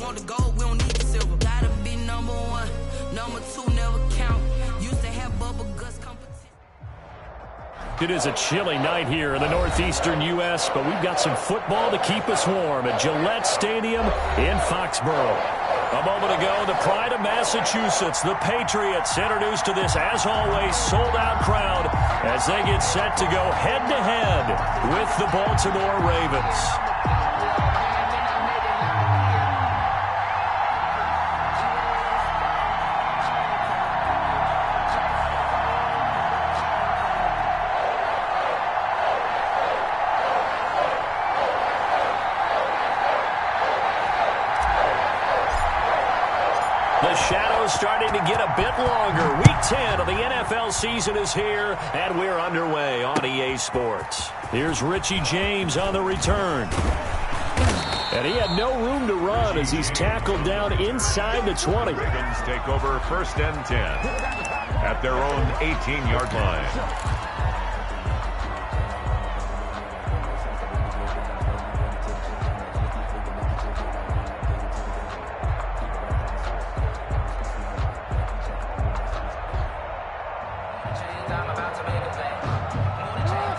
want the gold, we don't need the silver. Gotta be number one, number two never count. Used to have bubble guts competition. It is a chilly night here in the northeastern U.S., but we've got some football to keep us warm at Gillette Stadium in Foxborough. A moment ago, the pride of Massachusetts, the Patriots, introduced to this, as always, sold-out crowd as they get set to go head-to-head with the Baltimore Ravens. The shadow's starting to get a bit longer. Week 10 of the NFL season is here, and we're underway on EA Sports. Here's Richie James on the return. And he had no room to run as he's tackled down inside the 20. Ravens take over 1st and 10 at their own 18-yard line.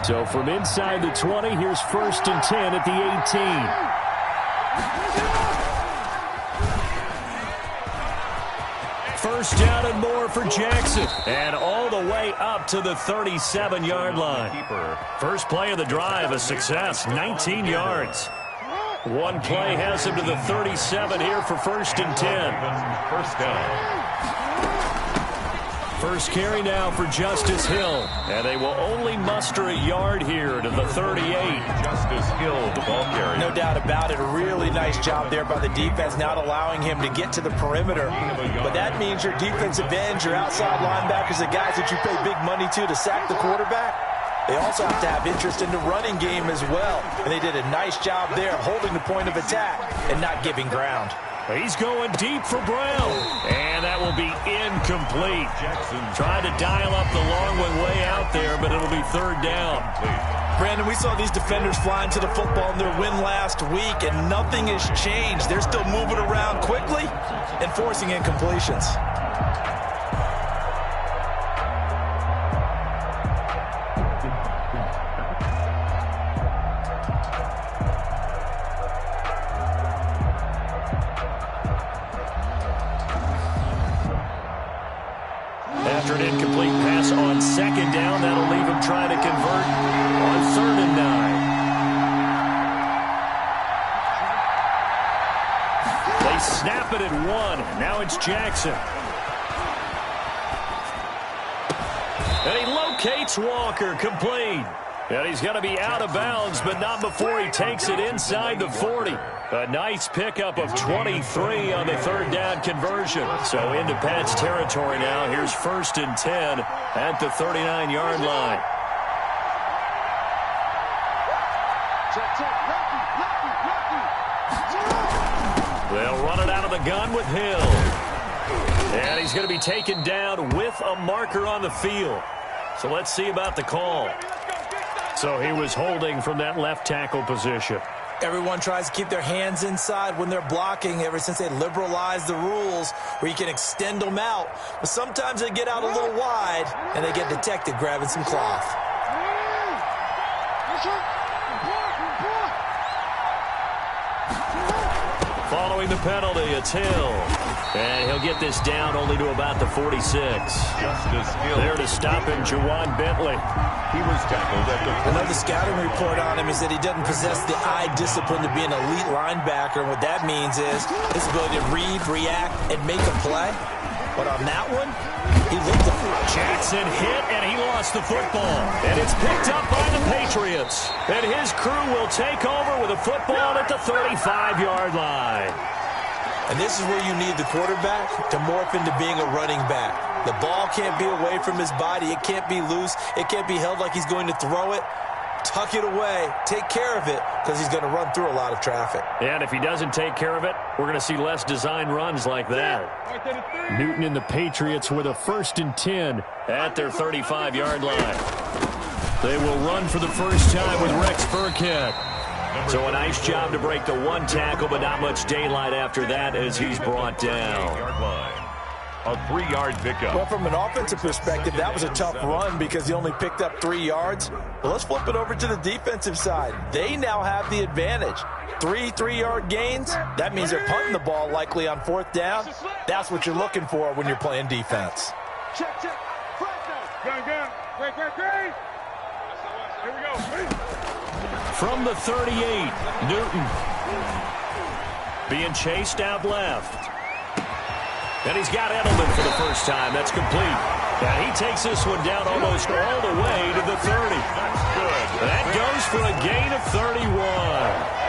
So from inside the 20, here's 1st and 10 at the 18. First down and more for Jackson. And all the way up to the 37-yard line. First play of the drive, a success, 19 yards. One play has him to the 37 here for 1st and 10. First down. First carry now for Justice Hill. And they will only muster a yard here to the 38. Justice Hill, the ball carrier. No doubt about it. A really nice job there by the defense, not allowing him to get to the perimeter. But that means your defensive ends, your outside linebackers, the guys that you pay big money to sack the quarterback, they also have to have interest in the running game as well. And they did a nice job there of holding the point of attack and not giving ground. He's going deep for Brown. And that will be incomplete. Jackson tried to dial up the long one way out there, but it'll be 3rd down. Brandon, we saw these defenders flying to the football in their win last week, and nothing has changed. They're still moving around quickly and forcing incompletions. After an incomplete pass on 2nd down, that'll leave him trying to convert on 3rd and 9. They snap it at 1. Now it's Jackson. And he locates Walker, complete. And he's going to be out of bounds, but not before he takes it inside the 40. A nice pickup of 23 on the 3rd down conversion. So into Pat's territory now. Here's 1st and 10 at the 39-yard line. They'll run it out of the gun with Hill. And he's going to be taken down with a marker on the field. So let's see about the call. So he was holding from that left tackle position. Everyone tries to keep their hands inside when they're blocking ever since they liberalized the rules where you can extend them out. But sometimes they get out a little wide and they get detected grabbing some cloth. Following the penalty, it's Hill. And he'll get this down only to about the 46. Justice Hill. There to stop him, Jawan Bentley. He was tackled at the... Another scouting report on him is that he doesn't possess the eye discipline to be an elite linebacker. And what that means is his ability to read, react, and make a play. But on that one, he looked at Jackson hit, and he lost the football. And it's picked up by the Patriots. And his crew will take over with a football at the 35-yard line. And this is where you need the quarterback to morph into being a running back. The ball can't be away from his body. It can't be loose. It can't be held like he's going to throw it. Tuck it away. Take care of it because he's going to run through a lot of traffic. And if he doesn't take care of it, we're going to see less design runs like that. Newton and the Patriots with a 1st and 10 at their 35-yard line. They will run for the first time with Rex Burkhead. So a nice job to break the one tackle, but not much daylight after that as he's brought down. A 3-yard pickup. Well, from an offensive perspective, that was a tough run because he only picked up 3 yards. But let's flip it over to the defensive side. They now have the advantage. 3-3-yard gains, that means they're punting the ball likely on 4th down. That's what you're looking for when you're playing defense. Check. Gun. Great. Here we go. From the 38, Newton being chased out left. And he's got Edelman for the first time. That's complete. And he takes this one down almost all the way to the 30. That's good. That goes for a gain of 31.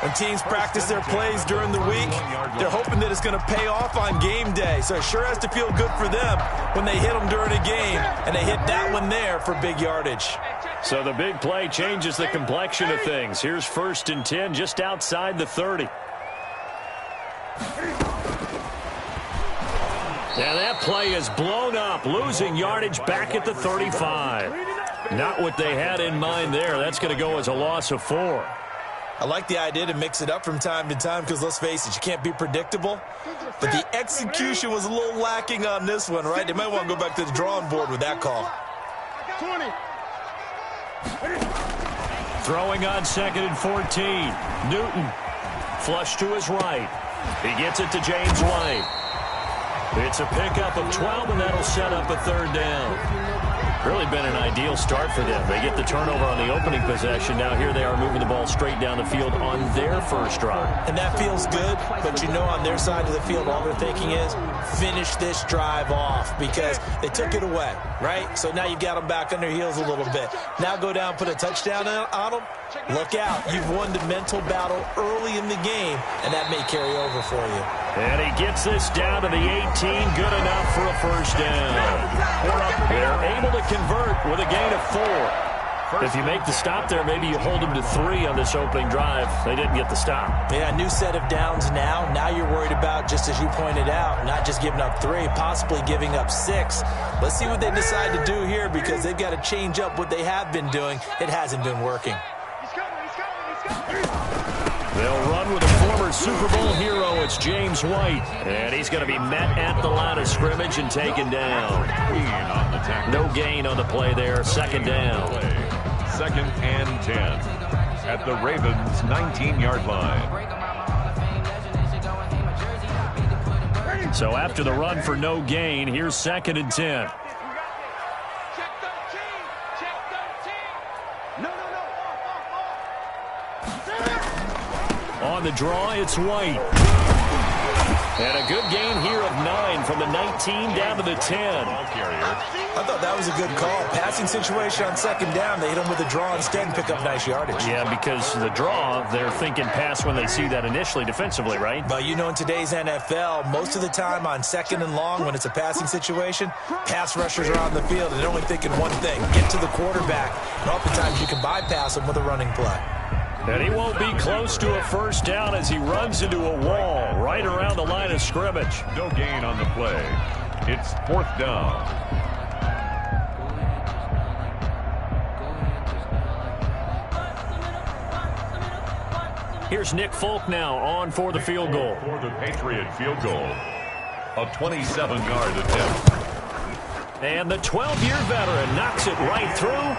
When teams practice their plays during the week, they're hoping that it's going to pay off on game day. So it sure has to feel good for them when they hit them during a game. And they hit that one there for big yardage. So the big play changes the complexion of things. Here's 1st and 10 just outside the 30. And that play is blown up, losing yardage back at the 35. Not what they had in mind there. That's going to go as a loss of 4. I like the idea to mix it up from time to time because, let's face it, you can't be predictable. But the execution was a little lacking on this one, right? They might want to go back to the drawing board with that call. 20. Throwing on 2nd and 14. Newton, flush to his right. He gets it to James White. It's a pickup of 12, and that'll set up a 3rd down. Really been an ideal start for them. They get the turnover on the opening possession. Now here they are moving the ball straight down the field on their first drive. And that feels good, but you know on their side of the field all they're thinking is finish this drive off because they took it away, right? So now you've got them back on their heels a little bit. Now go down, put a touchdown on them. Look out. You've won the mental battle early in the game, and that may carry over for you. And he gets this down to the 18. Good enough for a 1st down. They're able to convert with a gain of 4. If you make the stop there, maybe you hold them to 3 on this opening drive. They didn't get the stop. Yeah, new set of downs now. Now you're worried about, just as you pointed out, not just giving up 3, possibly giving up 6. Let's see what they decide to do here because they've got to change up what they have been doing. It hasn't been working. They'll run with a former Super Bowl hero. It's James White. And he's going to be met at the line of scrimmage and taken down. No gain on the play there. 2nd down. 2nd and 10 at the Ravens' 19-yard line. So after the run for no gain, here's 2nd and 10. On the draw, it's White. And a good gain here of 9 from the 19 down to the 10. I thought that was a good call. Passing situation on 2nd down. They hit him with a draw instead and pick up nice yardage. Yeah, because the draw, they're thinking pass when they see that initially defensively, right? But you know, in today's NFL, most of the time on 2nd and long, when it's a passing situation, pass rushers are on the field, and they're only thinking one thing, get to the quarterback. And oftentimes you can bypass them with a running play. And he won't be close to a 1st down as he runs into a wall right around the line of scrimmage. No gain on the play. It's 4th down. Here's Nick Folk now on for the field goal. For the Patriot field goal. A 27-yard attempt. And the 12-year veteran knocks it right through.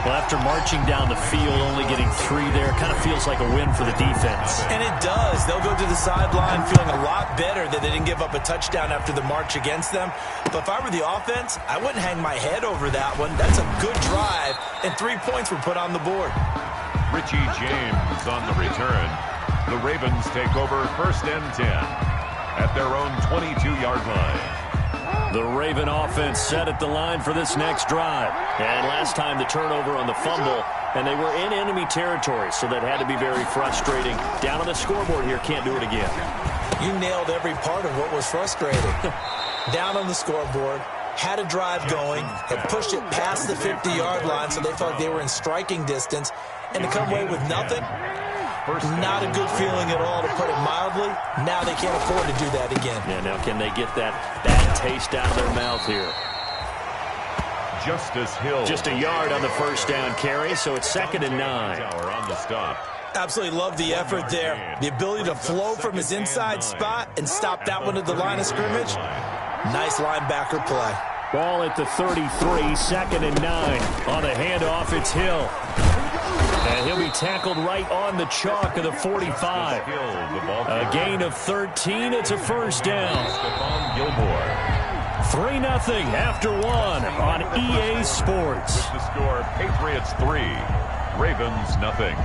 Well, after marching down the field, only getting 3 there, kind of feels like a win for the defense. And it does. They'll go to the sideline feeling a lot better that they didn't give up a touchdown after the march against them. But if I were the offense, I wouldn't hang my head over that one. That's a good drive, and 3 points were put on the board. Richie James on the return. The Ravens take over 1st and 10 at their own 22-yard line. The Raven offense set at the line for this next drive. And last time the turnover on the fumble, and they were in enemy territory, so that had to be very frustrating. Down on the scoreboard here, can't do it again. You nailed every part of what was frustrating. Down on the scoreboard, had a drive going, had pushed it past the 50-yard line, so they felt they were in striking distance, and to come away with nothing, not a good feeling at all, to put it mildly. Now they can't afford to do that again. Yeah, now can they get that bad taste out of their mouth here? Justice Hill. Just a yard on the first down carry, so it's 2nd and 9. On the stop. Absolutely love the effort there. The ability to flow from his inside spot and stop that one at the line of scrimmage. Nice linebacker play. Ball at the 33, 2nd and 9. On the handoff, it's Hill. And he'll be tackled right on the chalk of the 45. A gain of 13. It's a first down. 3-0 after 1 on EA Sports. With the score, Patriots 3, Ravens nothing.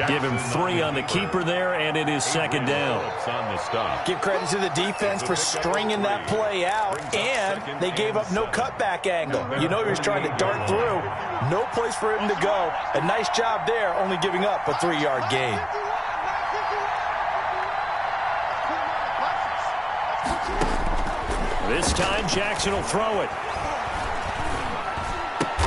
Give him 3 on the keeper there, and it is 2nd down. Give credit to the defense for stringing that play out, and they gave up no cutback angle. You know he was trying to dart through. No place for him to go. A nice job there, only giving up a 3-yard gain. This time, Jackson will throw it.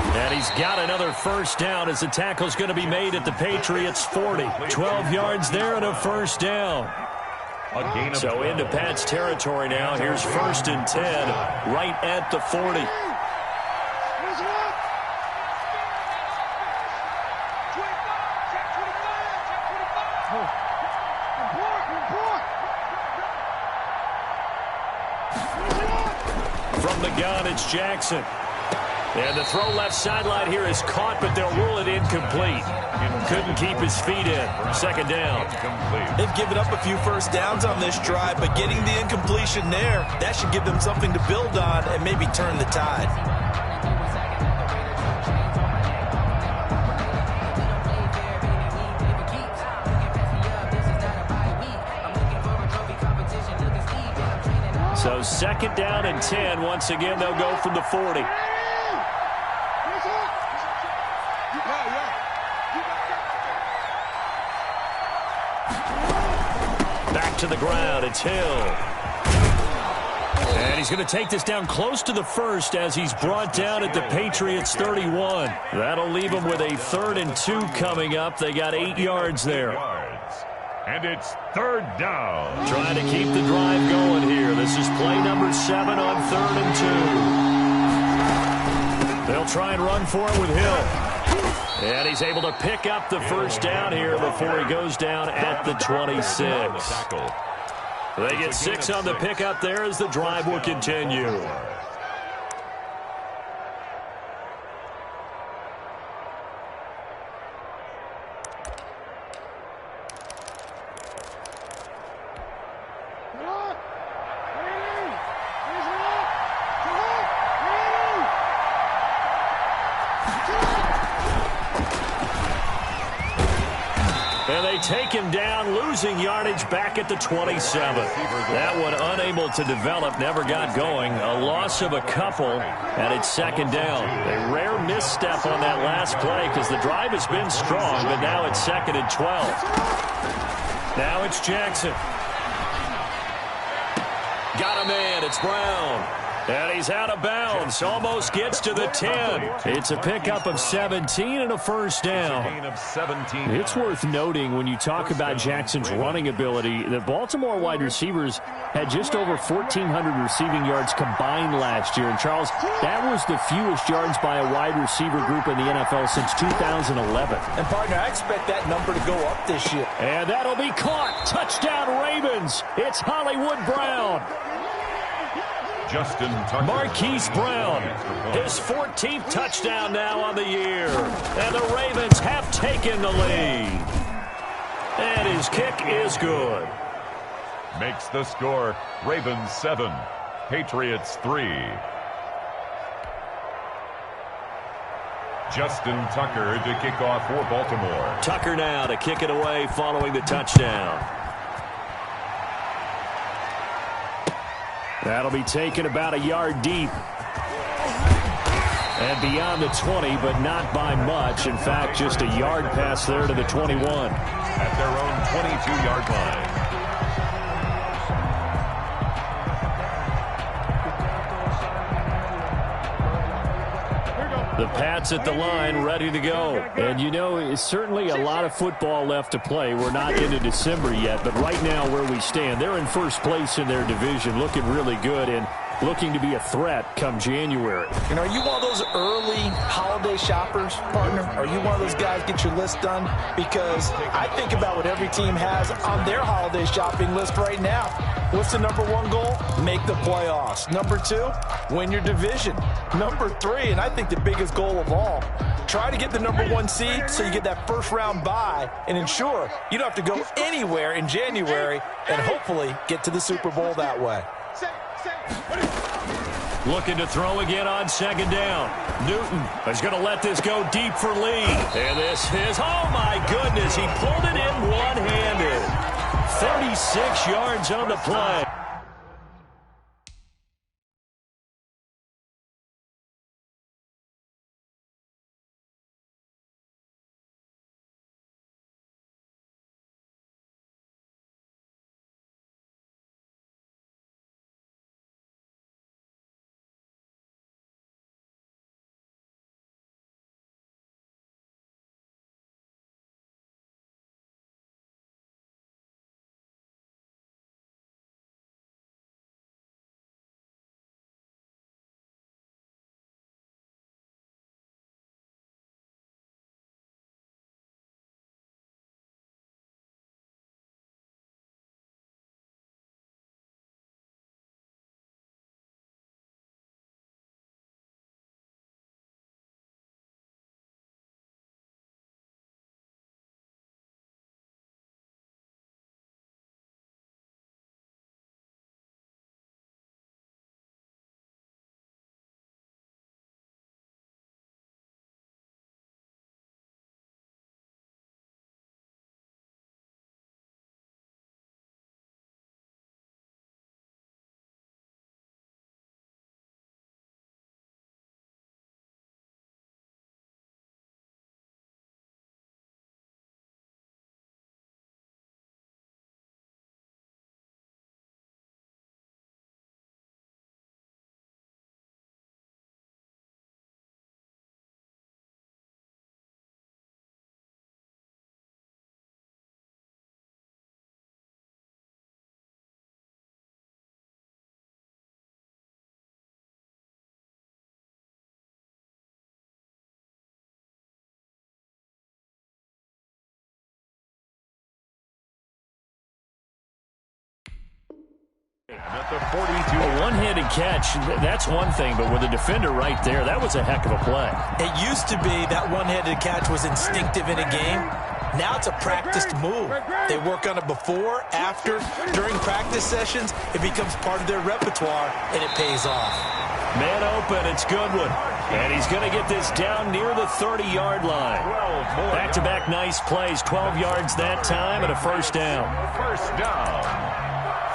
And he's got another first down as the tackle's going to be made at the Patriots' 40. 12 yards there and a first down. So into Pat's territory now. Here's 1st and 10 right at the 40. From the gun, it's Jackson. And the throw left sideline here is caught, but they'll rule it incomplete. Couldn't keep his feet in. 2nd down. They've given up a few first downs on this drive, but getting the incompletion there, that should give them something to build on and maybe turn the tide. So 2nd down and 10. Once again, they'll go from the 40. Back to the ground. It's Hill. And he's going to take this down close to the 1st as he's brought down at the Patriots' 31. That'll leave him with a 3rd and 2 coming up. They got 8 yards there. And it's 3rd down. Trying to keep the drive going here. This is play number 7 on 3rd and 2. They'll try and run for it with Hill. And he's able to pick up the first down here before he goes down at the 26. They get 6 on the pickup there as the drive will continue. And they take him down, losing yardage back at the 27. That one unable to develop, never got going. A loss of a couple, and it's 2nd down. A rare misstep on that last play because the drive has been strong, but now it's 2nd and 12. Now it's Jackson. Got a man, it's Brown. And he's out of bounds, almost gets to the 10. It's a pickup of 17 and a first down. It's worth noting when you talk about Jackson's running ability, the Baltimore wide receivers had just over 1,400 receiving yards combined last year. And, Charles, that was the fewest yards by a wide receiver group in the NFL since 2011. And, partner, I expect that number to go up this year. And that'll be caught. Touchdown, Ravens. It's Hollywood Brown. Justin Tucker. Marquise Brown, his 14th touchdown now on the year. And the Ravens have taken the lead. And his kick is good. Makes the score Ravens 7, Patriots 3. Justin Tucker to kick off for Baltimore. Tucker now to kick it away following the touchdown. That'll be taken about a yard deep. And beyond the 20, but not by much. In fact, just a yard pass there to the 21. At their own 22-yard line. Here we go. The Pats at the line, ready to go. And, you know, it's certainly a lot of football left to play. We're not into December yet, but right now where we stand, they're in first place in their division, looking really good and looking to be a threat come January. And are you one of those early holiday shoppers, partner? Are you one of those guys get your list done? Because I think about what every team has on their holiday shopping list right now. What's the number one goal? Make the playoffs. Number two, win your division. Number three, and I think the biggest goal of all, try to get the number one seed so you get that first round bye and ensure you don't have to go anywhere in January and hopefully get to the Super Bowl that way. Looking to throw again on second down. Newton is going to let this go deep for Lee. And this is, oh my goodness, he pulled it in one-handed. 36 yards on the play. At the 42. A one-handed catch, that's one thing, but with a defender right there, that was a heck of a play. It used to be that one-handed catch was instinctive in a game. Now it's a practiced move. They work on it before, after, during practice sessions. It becomes part of their repertoire, and it pays off. Man open, it's Goodwin. And he's going to get this down near the 30-yard line. Back-to-back nice plays, 12 yards that time, and a first down. First down.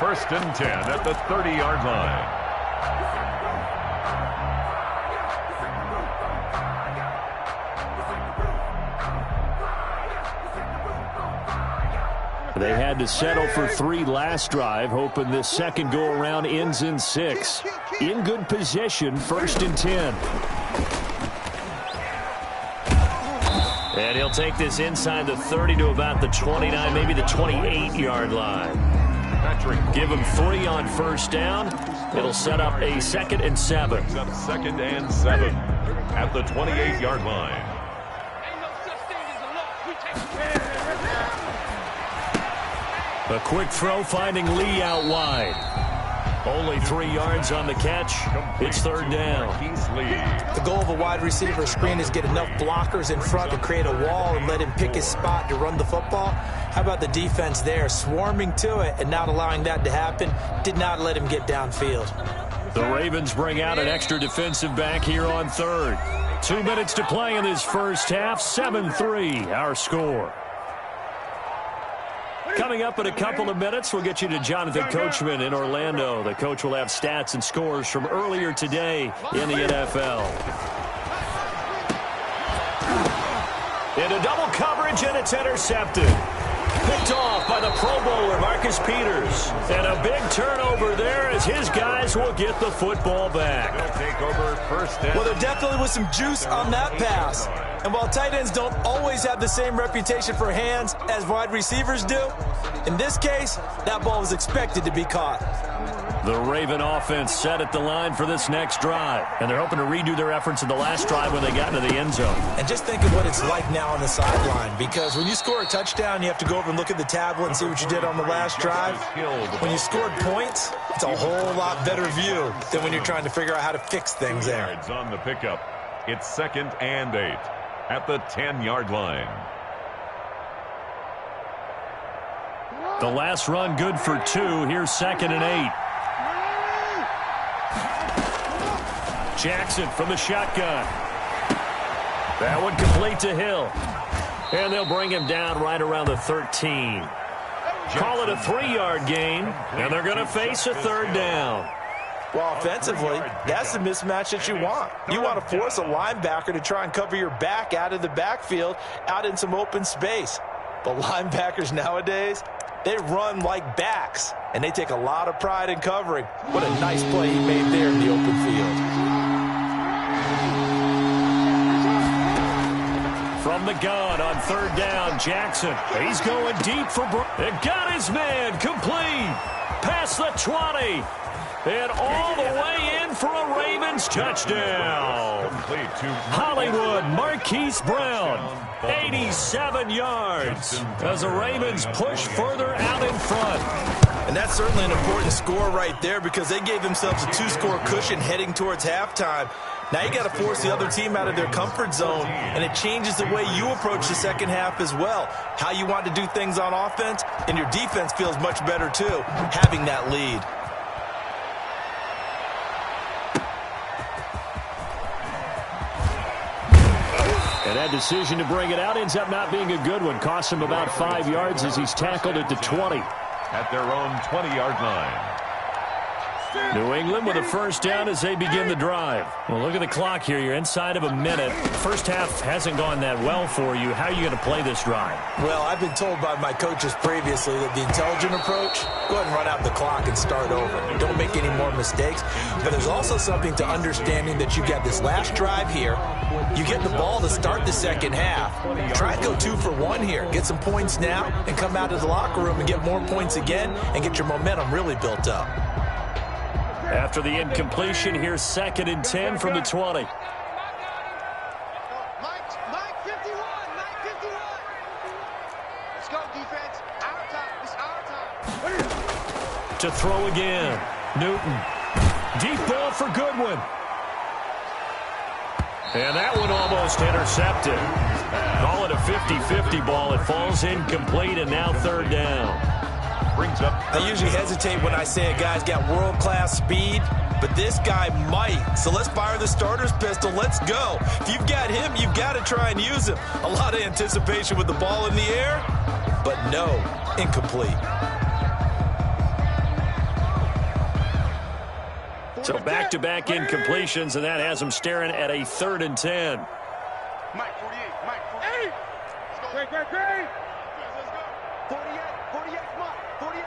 First and 10 at the 30-yard line. They had to settle for 3 last drive, hoping this second go-around ends in 6. In good position, first and 10. And he'll take this inside the 30 to about the 29, maybe the 28-yard line. Give him 3 on first down. It'll set up a 2nd and 7. Second and 7 at the 28-yard line. A quick throw finding Lee out wide. Only 3 yards on the catch. It's third down. The goal of a wide receiver screen is get enough blockers in front to create a wall and let him pick his spot to run the football. How about the defense there, swarming to it and not allowing that to happen? Did not let him get downfield. The Ravens bring out an extra defensive back here on third. 2 minutes to play in this first half. 7-3, our score. Coming up in a couple of minutes, we'll get you to Jonathan Coachman in Orlando. The coach will have stats and scores from earlier today in the NFL. Into double coverage, and it's intercepted. Picked off by the Pro Bowler, Marcus Peters. And a big turnover there as his guys will get the football back. They'll take over first down. Well, there definitely was some juice on that pass. And while tight ends don't always have the same reputation for hands as wide receivers do, in this case, that ball was expected to be caught. The Raven offense set at the line for this next drive. And they're hoping to redo their efforts in the last drive when they got into the end zone. And just think of what it's like now on the sideline, because when you score a touchdown, you have to go over and look at the tablet and see what you did on the last drive. When you scored points, it's a whole lot better view than when you're trying to figure out how to fix things there. On the pickup, it's 2nd and 8 at the 10-yard line. The last run good for 2. Here's 2nd and 8. Jackson from the shotgun. That one complete to Hill. And they'll bring him down right around the 13. Call it a 3-yard gain, and they're going to face a 3rd down. Well, offensively, that's the mismatch that you want. You want to force a linebacker to try and cover your back out of the backfield, out in some open space. But linebackers nowadays, they run like backs, and they take a lot of pride in covering. What a nice play he made there in the open field. From the gun on 3rd down, Jackson. He's going deep for and got his man complete. Past the 20. And all the way in for a Ravens touchdown. Hollywood Marquise Brown, 87 yards as the Ravens push further out in front. And that's certainly an important score right there because they gave themselves a 2-score cushion heading towards halftime. Now you got to force the other team out of their comfort zone, and it changes the way you approach the second half as well. How you want to do things on offense, and your defense feels much better too, having that lead. And that decision to bring it out ends up not being a good one. Costs him about 5 yards as he's tackled at the 20. At their own 20-yard line. New England with a first down as they begin the drive. Well, look at the clock here. You're inside of a minute. First half hasn't gone that well for you. How are you going to play this drive? Well, I've been told by my coaches previously that the intelligent approach, go ahead and run out the clock and start over. Don't make any more mistakes. But there's also something to understanding that you got this last drive here. You get the ball to start the second half. Try and go 2 for 1 here. Get some points now and come out of the locker room and get more points again and get your momentum really built up. After the incompletion, here's 2nd and 10 from the 20. Mike 51. Let's go, defense. Our time. It's our time. To throw again. Newton. Deep ball for Goodwin. And that one almost intercepted. Call it a 50-50 ball. It falls incomplete, and now 3rd down. Brings up. I usually hesitate when I say a guy's got world-class speed, but this guy might. So let's fire the starter's pistol. Let's go. If you've got him, you've got to try and use him. A lot of anticipation with the ball in the air, but no, incomplete. So back-to-back incompletions, and that has him staring at a 3rd and 10. Mike 48. Mike 48. Let's go. Great. Let's go. 48. Come on. 48.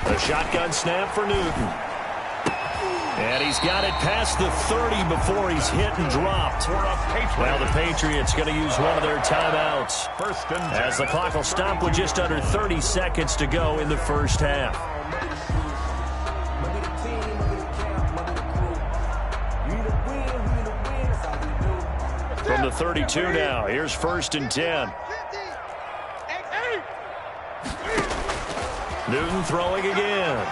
The shotgun snap for Newton. And he's got it past the 30 before he's hit and dropped. Now the Patriots going to use one of their timeouts. First and 10. As the clock will stop with just under 30 seconds to go in the first half. From the 32 now, here's 1st and 10. Newton throwing again.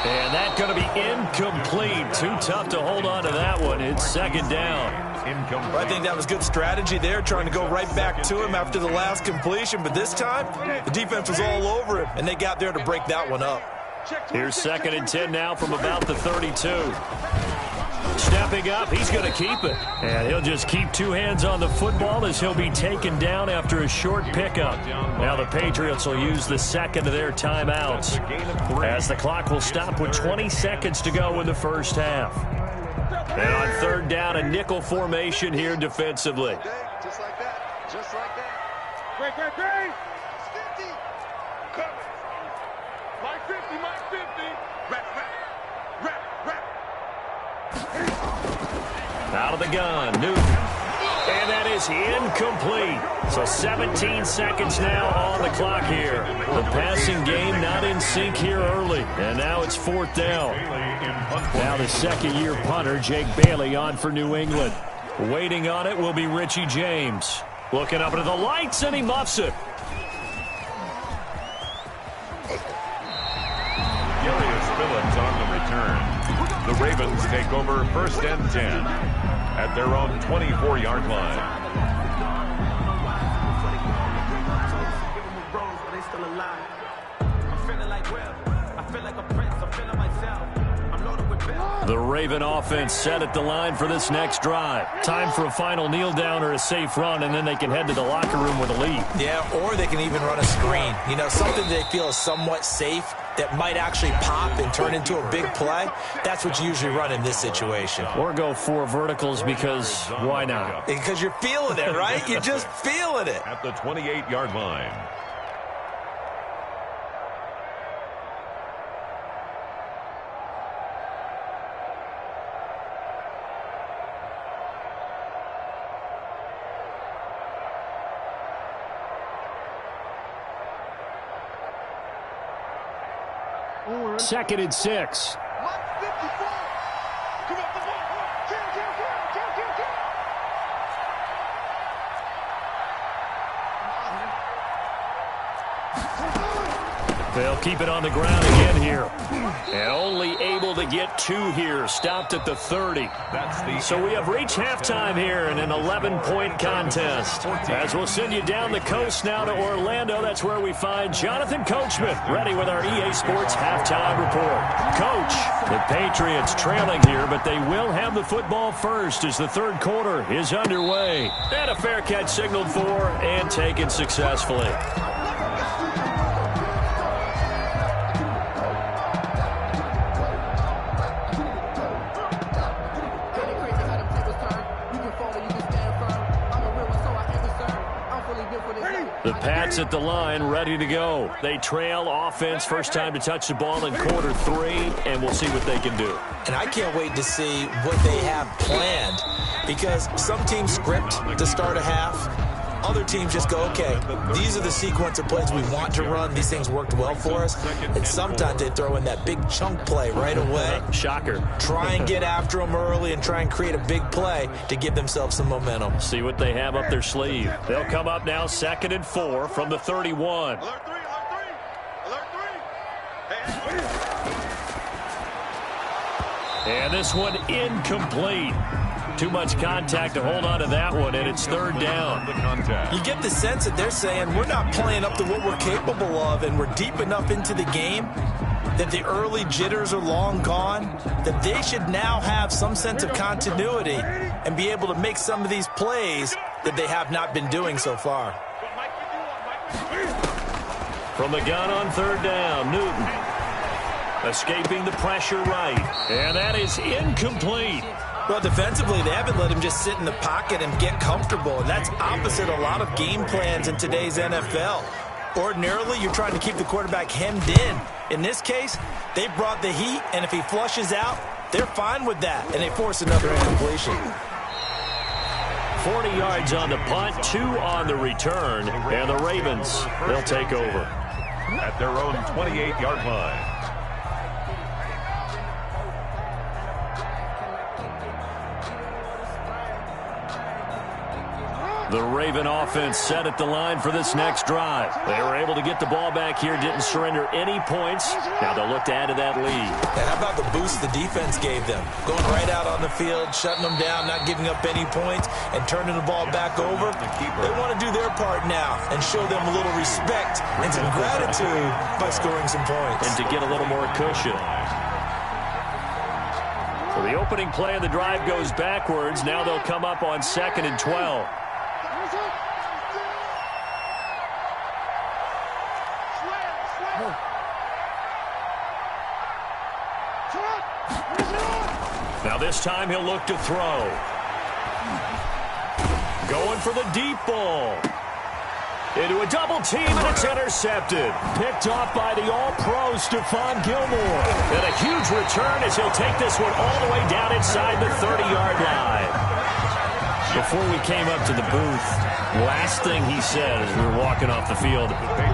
And that's going to be incomplete. Too tough to hold on to that one. It's 2nd down. I think that was good strategy there, trying to go right back to him after the last completion. But this time, the defense was all over him, and they got there to break that one up. Here's 2nd and 10 now from about the 32. Stepping up, he's going to keep it. And he'll just keep 2 hands on the football as he'll be taken down after a short pickup. Now the Patriots will use the 2nd of their timeouts as the clock will stop with 20 seconds to go in the first half. And on 3rd down, a nickel formation here defensively. Just like that. Great. It's 50. Coming. Mike 50. Rap. Out of the gun, Newton. And that is incomplete. So 17 seconds now on the clock here. The passing game not in sync here early. And now it's 4th down. Now the second-year punter, Jake Bailey, on for New England. Waiting on it will be Richie James. Looking up into the lights, and he muffs it. Phillips on the return. The Ravens take over 1st and 10 at their own 24-yard line. The Raven offense set at the line for this next drive. Time for a final kneel down or a safe run, and then they can head to the locker room with a lead. Yeah, or they can even run a screen. You know, something they feel is somewhat safe that might actually pop and turn into a big play. That's what you usually run in this situation. Or go 4 verticals because why not? Because you're feeling it, right? You're just feeling it. At the 28-yard line. Second and 6. Mike 54. Come up the ball. Kill. They'll keep it on the ground again here. And only able to get 2 here. Stopped at the 30. So we have reached halftime here in an 11-point contest. As we'll send you down the coast now to Orlando, that's where we find Jonathan Coachman, ready with our EA Sports halftime report. Coach, the Patriots trailing here, but they will have the football first as the 3rd quarter is underway. And a fair catch signaled for and taken successfully. The Pats at the line, ready to go. They trail offense, first time to touch the ball in quarter 3, and we'll see what they can do. And I can't wait to see what they have planned, because some teams script to start a half. Other teams just go, okay, these are the sequence of plays we want to run. These things worked well for us. And sometimes they throw in that big chunk play right away. Shocker. Try and get after them early and try and create a big play to give themselves some momentum. See what they have up their sleeve. They'll come up now 2nd and 4 from the 31. Alert 3. And this one incomplete. Too much contact to hold on to that one, and it's 3rd down. You get the sense that they're saying we're not playing up to what we're capable of, and we're deep enough into the game that the early jitters are long gone, that they should now have some sense of continuity and be able to make some of these plays that they have not been doing so far. From the gun on 3rd down, Newton. Escaping the pressure right. And that is incomplete. Well, defensively, they haven't let him just sit in the pocket and get comfortable, and that's opposite a lot of game plans in today's NFL. Ordinarily, you're trying to keep the quarterback hemmed in. In this case, they brought the heat, and if he flushes out, they're fine with that, and they force another incompletion. 40 yards on the punt, 2 on the return, and the Ravens, they'll take over. At their own 28-yard line. The Raven offense set at the line for this next drive. They were able to get the ball back here, didn't surrender any points. Now they'll look to add to that lead. And how about the boost the defense gave them? Going right out on the field, shutting them down, not giving up any points, and turning the ball back over. They want to do their part now and show them a little respect and some gratitude by scoring some points. And to get a little more cushion. So the opening play of the drive goes backwards. Now they'll come up on 2nd and 12. Now this time he'll look to throw. Going for the deep ball. Into a double team, and it's intercepted. Picked off by the all-pro Stephon Gilmore. And a huge return as he'll take this one all the way down inside the 30-yard line. Before we came up to the booth, last thing he said as we were walking off the field,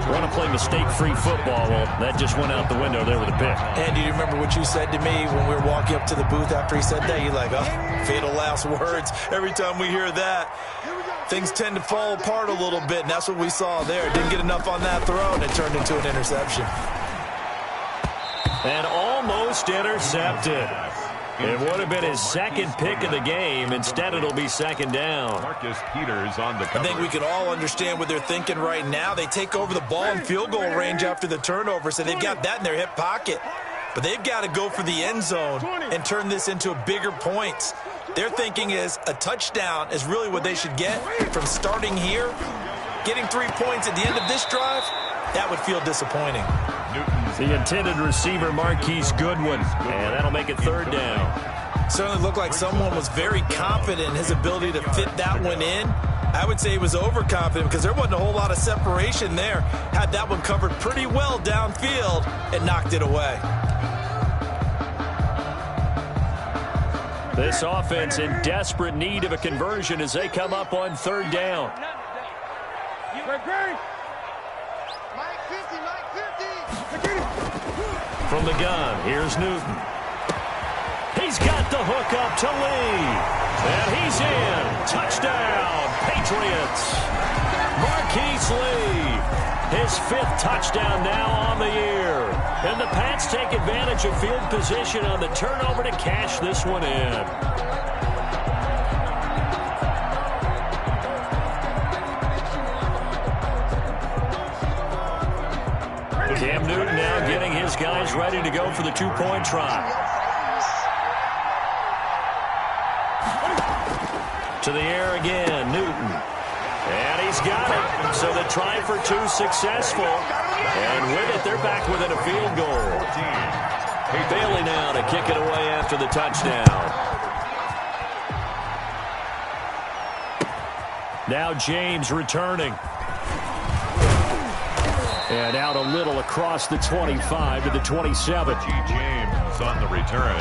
want to play mistake-free football. Well, that just went out the window there with a pick. And do you remember what you said to me when we were walking up to the booth after he said that? You're like, oh, fatal last words. Every time we hear that, things tend to fall apart a little bit, and that's what we saw there. Didn't get enough on that throw, and it turned into an interception. And almost intercepted. It would have been his second pick of the game. Instead, it'll be second down. Marcus Peters on the cover. I think we can all understand what they're thinking right now. They take over the ball in field goal range after the turnover, so they've got that in their hip pocket. But they've got to go for the end zone and turn this into a bigger points. Their thinking is a touchdown is really what they should get from starting here. Getting 3 points at the end of this drive, that would feel disappointing. The intended receiver, Marquise Goodwin, and that'll make it third down. Certainly looked like someone was very confident in his ability to fit that one in. I would say he was overconfident because there wasn't a whole lot of separation there. Had that one covered pretty well downfield and knocked it away. This offense in desperate need of a conversion as they come up on third down. From the gun, here's Newton. He's got the hook up to Lee. And he's in. Touchdown, Patriots. Marquise Lee, his 5th touchdown now on the year. And the Pats take advantage of field position on the turnover to cash this one in. Cam Newton now getting his guys ready to go for the 2-point try. To the air again, Newton. And he's got it. So the try for 2 successful. And with it, they're back within a field goal. Bailey now to kick it away after the touchdown. Now James returning. And out a little across the 25 to the 27. James on the return.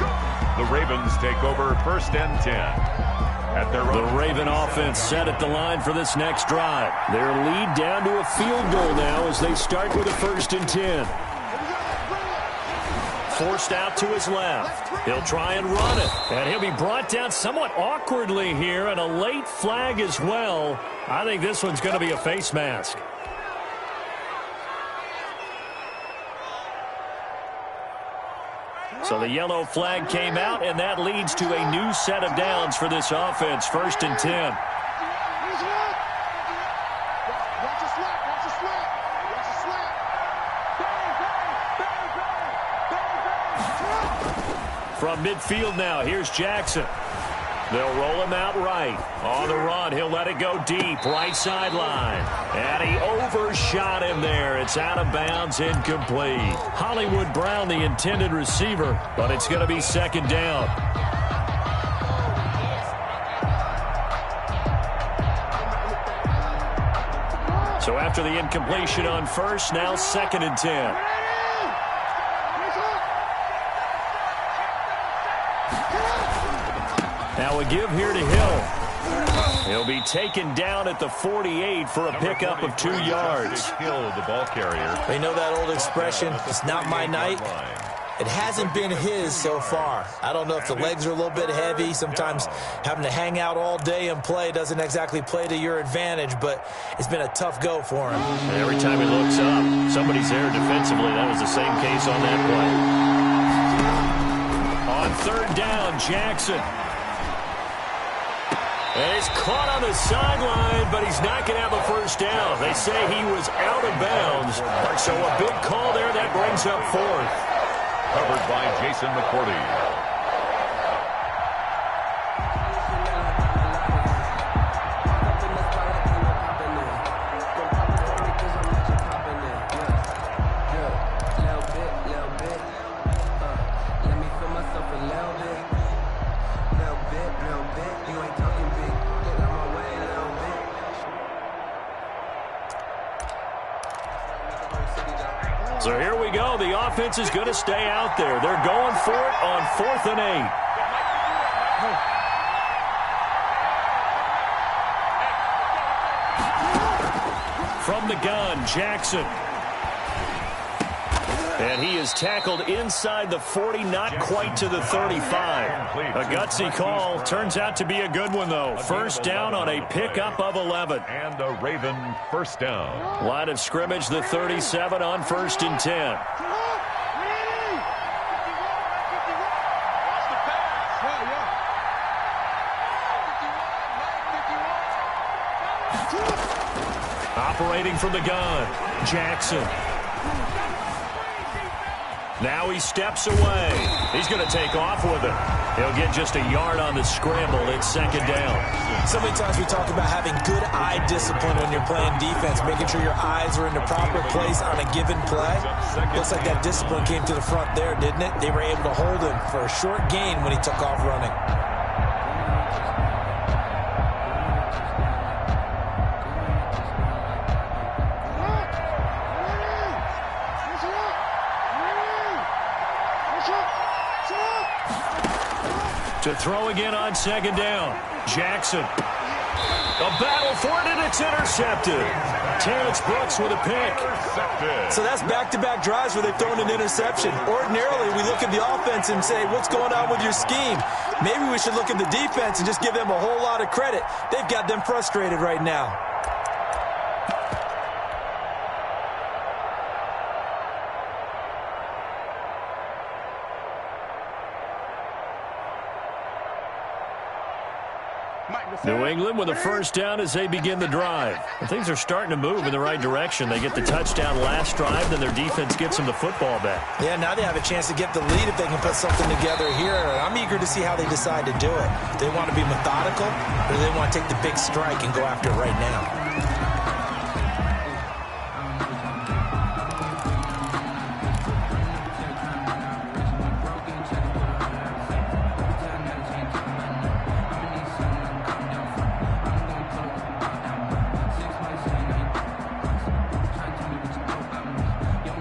The Ravens take over first and 10. At their the Raven offense set at the line for this next drive. Their lead down to a field goal now as they start with a 1st and 10. Forced out to his left. He'll try and run it. And he'll be brought down somewhat awkwardly here, and a late flag as well. I think this one's going to be a face mask. So the yellow flag came out, and that leads to a new set of downs for this offense. 1st and 10. From midfield now, here's Jackson. They'll roll him out right. On the run, he'll let it go deep, right sideline. And he overshot him there. It's out of bounds, incomplete. Hollywood Brown, the intended receiver, but it's going to be second down. So after the incompletion on first, now 2nd and 10. Now a give here to Hill. He'll be taken down at the 48 for a pickup of 2 yards. Hill, the ball carrier. They know that old expression, it's not my night. It hasn't been his so far. I don't know if the legs are a little bit heavy. Sometimes having to hang out all day and play doesn't exactly play to your advantage, but it's been a tough go for him. And every time he looks up, somebody's there defensively. That was the same case on that play. On third down, Jackson. And he's caught on the sideline, but he's not going to have a first down. They say he was out of bounds. So a big call there that brings up 4th. Covered by Jason McCourty. go. The offense is going to stay out there. They're going for it on 4th and 8. From the gun, Jackson. And he is tackled inside the 40, not quite to the 35. A gutsy call. Turns out to be a good one, though. First down on a pickup of 11. And a Raven first down. Line of scrimmage, the 37 on 1st and 10. Operating from the gun, Jackson. Now he steps away. He's going to take off with it. He'll get just a yard on the scramble. It's 2nd down. So many times we talk about having good eye discipline when you're playing defense, making sure your eyes are in the proper place on a given play. Looks like that discipline came to the front there, didn't it? They were able to hold him for a short gain when he took off running. To throw again on 2nd down. Jackson. A battle for it, and it's intercepted. Terrence Brooks with a pick. So that's back-to-back drives where they've thrown an interception. Ordinarily, we look at the offense and say, what's going on with your scheme? Maybe we should look at the defense and just give them a whole lot of credit. They've got them frustrated right now. New England with a first down as they begin the drive. Well, things are starting to move in the right direction. They get the touchdown last drive, then their defense gets them the football back. Yeah, now they have a chance to get the lead if they can put something together here. I'm eager to see how they decide to do it. Do they want to be methodical, or do they want to take the big strike and go after it right now?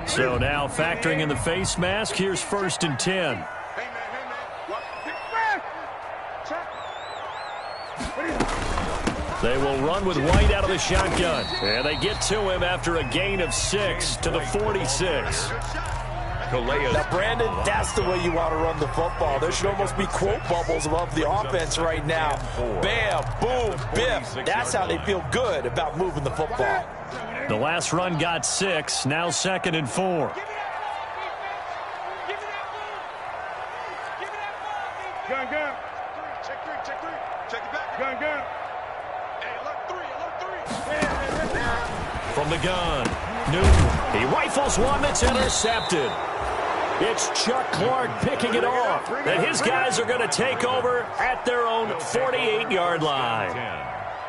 So now factoring in the face mask, here's 1st and 10. They will run with White out of the shotgun. And they get to him after a gain of 6 to the 46. Now, Brandon, that's the way you want to run the football. There should almost be quote bubbles above the offense right now. Bam, boom, biff. That's how they feel good about moving the football. The last run got 6, now 2nd and 4. Gun, gun. Check three. Check it back. Gun, gun. Hey, alert 3. From the gun, Newton. He rifles one that's intercepted. It's Chuck Clark picking it off. And his guys are going to take over at their own 48-yard line.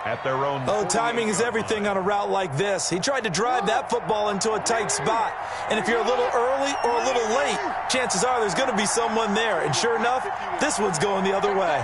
At their own. Oh, timing is everything on a route like this. He tried to drive that football into a tight spot. And if you're a little early or a little late, chances are there's going to be someone there. And sure enough, this one's going the other way.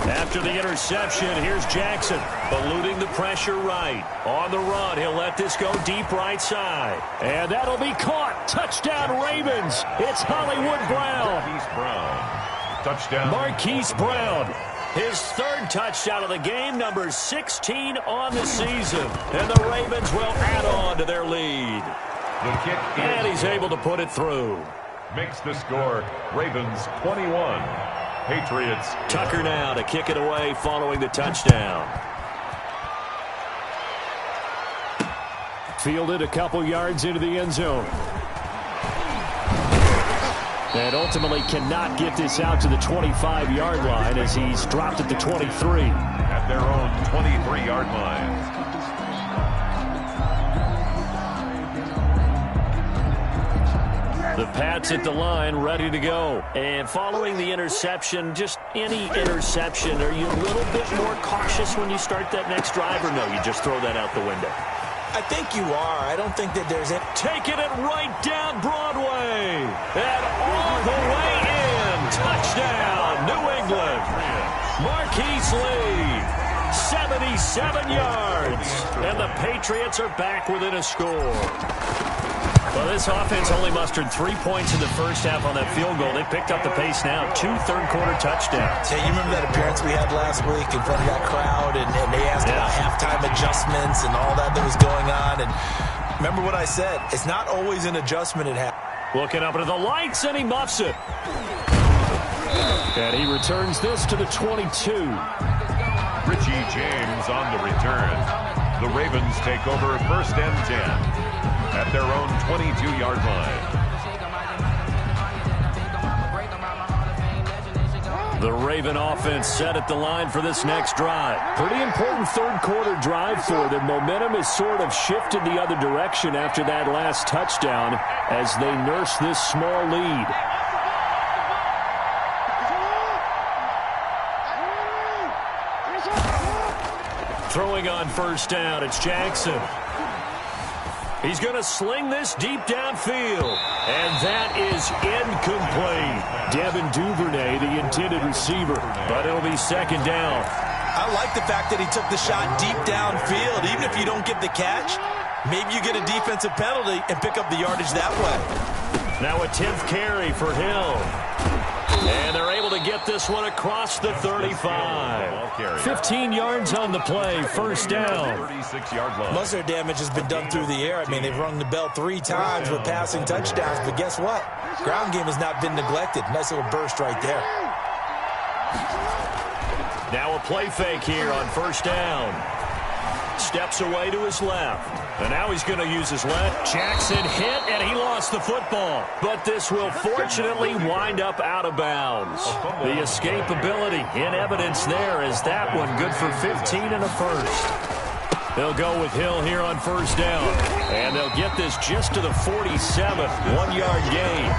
After the interception, here's Jackson, eluding the pressure right. On the run, he'll let this go deep right side. And that'll be caught. Touchdown, Ravens. It's Hollywood Brown. Touchdown. Marquise Brown. His 3rd touchdown of the game, number 16 on the season. And the Ravens will add on to their lead. The kick and he's able to put it through. Makes the score Ravens 21. Patriots. Tucker now to kick it away following the touchdown. Fielded a couple yards into the end zone. And ultimately cannot get this out to the 25-yard line as he's dropped at the 23. At their own 23-yard line. The Pats at the line, ready to go. And following the interception, just any interception, are you a little bit more cautious when you start that next drive, or no, you just throw that out the window? I think you are. I don't think that there's it. Taking it right down Broadway. And all the way in. Touchdown, New England. Marquise Lee. 77 yards. And the Patriots are back within a score. Well, this offense only mustered 3 points in the first half on that field goal. They picked up the pace now. 2 third-quarter touchdowns. Hey, you remember that appearance we had last week in front of that crowd, and they asked about halftime adjustments and all that was going on. And remember what I said. It's not always an adjustment at half. Looking up into the lights, and he muffs it. And he returns this to the 22. Richie James on the return. The Ravens take over 1st and 10. At their own 22-yard line. The Raven offense set at the line for this next drive. Pretty important third-quarter drive for them. Momentum has sort of shifted the other direction after that last touchdown as they nurse this small lead. Throwing on 1st down, it's Jackson. He's going to sling this deep downfield. And that is incomplete. Devin Duvernay, the intended receiver. But it'll be 2nd down. I like the fact that he took the shot deep downfield. Even if you don't get the catch, maybe you get a defensive penalty and pick up the yardage that way. Now a 10th carry for Hill. And they're able to get this one across the 35. 15 yards on the play, 1st down. 36-yard line. Most of their damage has been done through the air. I mean, they've rung the bell 3 times with passing touchdowns, but guess what? Ground game has not been neglected. Nice little burst right there. Now a play fake here on 1st down. Steps away to his left. And now he's going to use his left. Jackson hit, and he lost the football. But this will fortunately wind up out of bounds. The escapability in evidence there is that one good for 15 and a first. They'll go with Hill here on 1st down. And they'll get this just to the 47. 1-yard gain.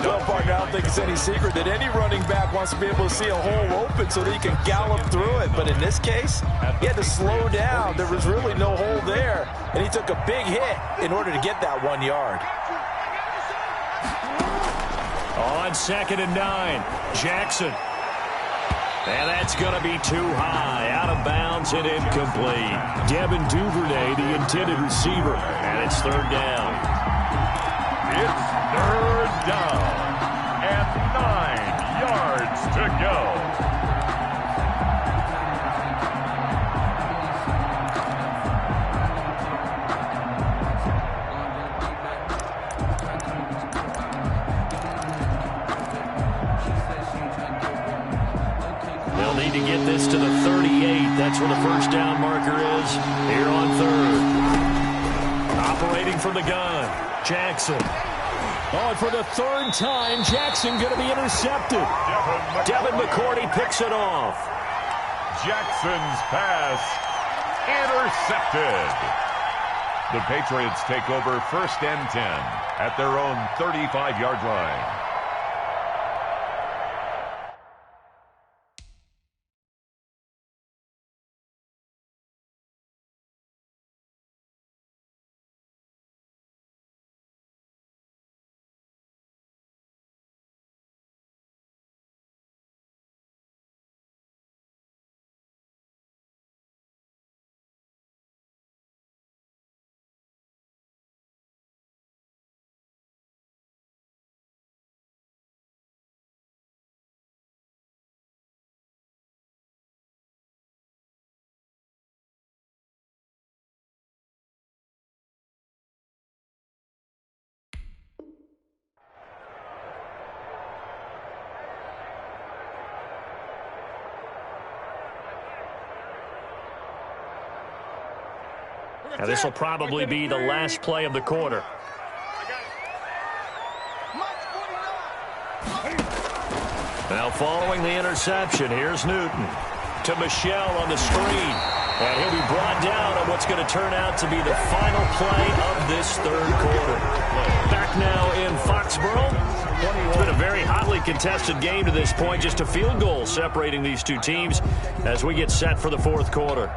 Well, partner, I don't think it's any secret that any running back wants to be able to see a hole open so that he can gallop through it. But in this case, he had to slow down. There was really no hole there, and he took a big hit in order to get that 1 yard. On 2nd and 9, Jackson. And that's going to be too high, out of bounds and incomplete. Devin Duvernay, the intended receiver, and it's 3rd down. It's 3rd down and 9 yards to go. They'll need to get this to the 38. That's where the 1st down marker is here on 3rd. Operating from the gun, Jackson. Oh, and for the 3rd time, Jackson going to be intercepted. Devin McCourty picks it off. Jackson's pass intercepted. The Patriots take over 1st and 10 at their own 35-yard line. Now, this will probably be the last play of the quarter. Now, following the interception, here's Newton to Michelle on the screen. And he'll be brought down on what's going to turn out to be the final play of this 3rd quarter. Back now in Foxborough. It's been a very hotly contested game to this point. Just a field goal separating these two teams as we get set for the 4th quarter.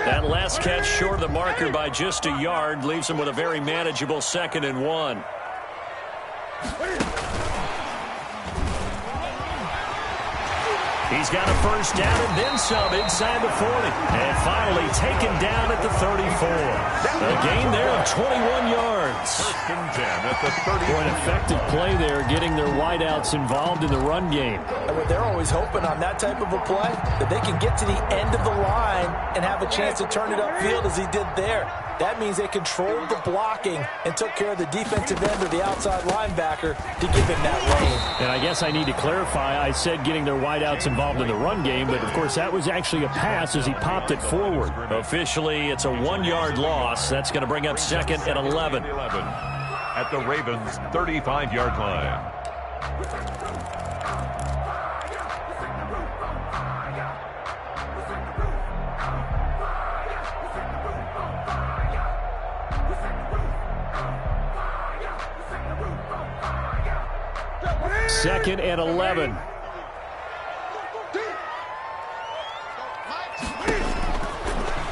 That last catch short of the marker by just a yard leaves him with a very manageable 2nd and 1. He's got a first down and then some inside the 40. And finally taken down at the 34. A gain there of 21 yards. 1st and 10 at the 30. For an effective play there, getting their wideouts involved in the run game. And they're always hoping on that type of a play that they can get to the end of the line and have a chance to turn it upfield as he did there. That means they controlled the blocking and took care of the defensive end or the outside linebacker to give him that lane. And I guess I need to clarify, I said getting their wideouts involved in the run game, but of course that was actually a pass as he popped it forward. Officially, it's a 1-yard loss. That's going to bring up 2nd and 11. At the Ravens' 35-yard line. Second and 11.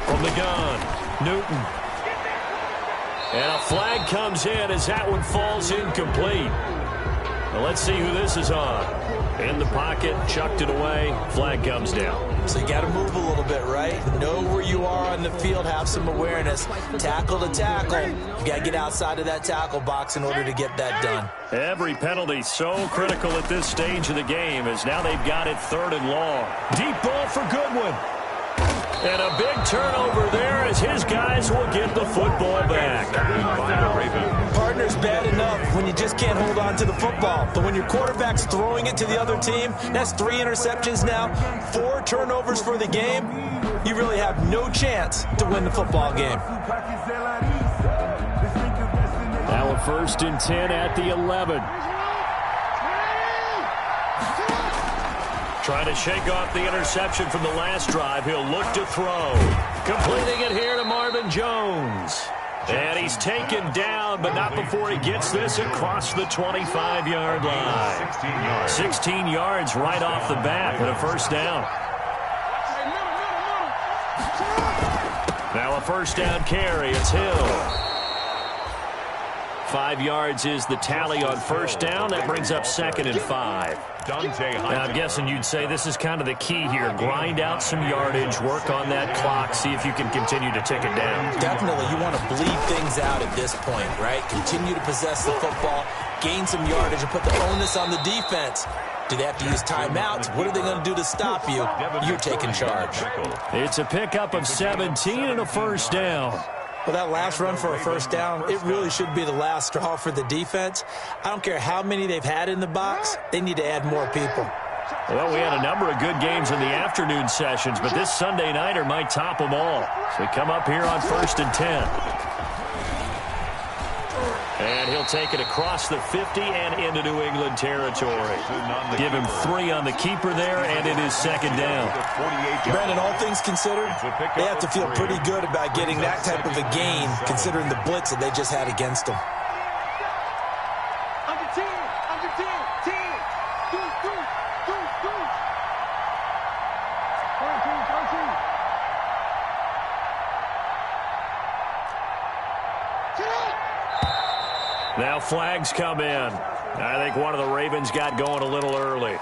From the gun, Newton. And a flag comes in as that one falls incomplete. Well, let's see who this is on. In the pocket, chucked it away, flag comes down. So you got to move a little bit, right? Know where you are on the field, have some awareness. Tackle to tackle. You got to get outside of that tackle box in order to get that done. Every penalty so critical at this stage of the game as now they've got it 3rd and long. Deep ball for Goodwin. And a big turnover there as his guys will get the football back. Partner's bad enough when you just can't hold on to the football. But when your quarterback's throwing it to the other team, that's 3 interceptions now, 4 turnovers for the game. You really have no chance to win the football game. Now a 1st and 10 at the 11. Trying to shake off the interception from the last drive. He'll look to throw. Completing it here to Marvin Jones. And he's taken down, but not before he gets this across the 25-yard line. 16 yards right off the bat and a 1st down. Now a 1st down carry. It's Hill. 5 yards is the tally on 1st down. That brings up 2nd and 5. Now, I'm guessing you'd say this is kind of the key here. Grind out some yardage, work on that clock, see if you can continue to tick it down. Definitely. You want to bleed things out at this point, right? Continue to possess the football, gain some yardage, and put the onus on the defense. Do they have to use timeouts? What are they going to do to stop you? You're taking charge. It's a pickup of 17 and a 1st down. Well, that last run for a 1st down, it really should be the last straw for the defense. I don't care how many they've had in the box. They need to add more people. Well, we had a number of good games in the afternoon sessions, but this Sunday nighter might top them all. So we come up here on 1st and 10. And he'll take it across the 50 and into New England territory. Give him 3 on the keeper there, and it is 2nd down. Brandon, all things considered, they have to feel pretty good about getting that type of a gain, considering the blitz that they just had against them. Under 10, 10. Go. 13. Now flags come in. I think one of the Ravens got going a little early.